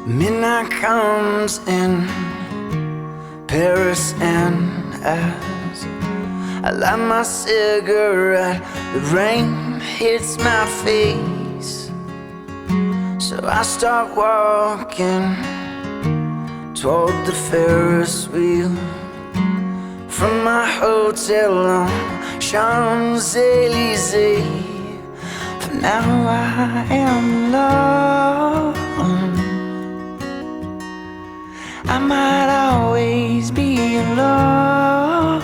Midnight comes in Paris, and as I light my cigarette, the rain hits my face. So I start walking toward the Ferris wheel from my hotel on Champs-Élysées. For now I am alone. I might always be alone.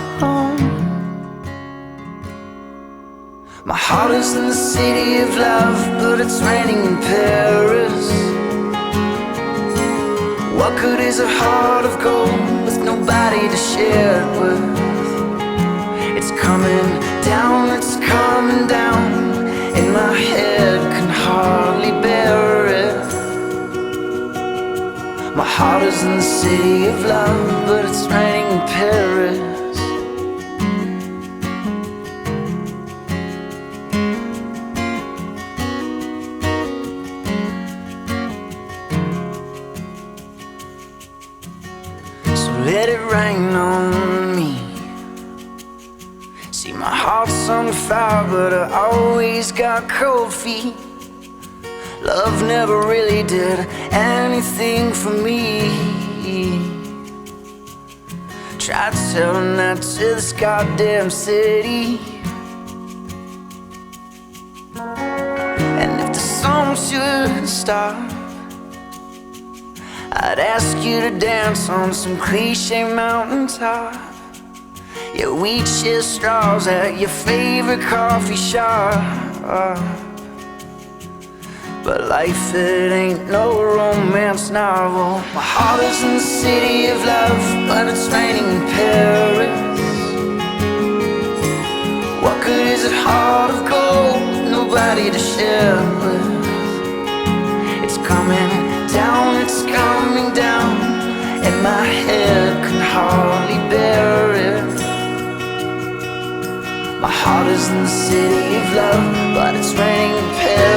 My heart is in the city of love, but it's raining in Paris. What good is a heart of gold with nobody to share it with? It's coming down, and my head can hardly bear it. My heart is in the city of love, but it's raining in Paris. So let it rain on me. See, my heart's on fire, but I always got cold feet. Love never really did anything for me. Tried telling that to this goddamn city. And if the song should stop, I'd ask you to dance on some cliche mountaintop. Yeah, we'd share straws at your favorite coffee shop. But life, it ain't no romance novel. My heart is in the city of love, but it's raining in Paris. What good is a heart of gold, nobody to share with? It's coming down, and my head can hardly bear it. My heart is in the city of love, but it's raining in Paris.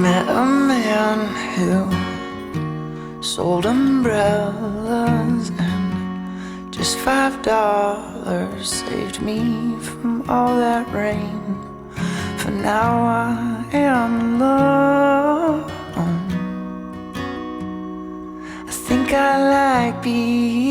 Met a man who sold umbrellas, and just $5 saved me from all that rain. For now I am alone. I think I like being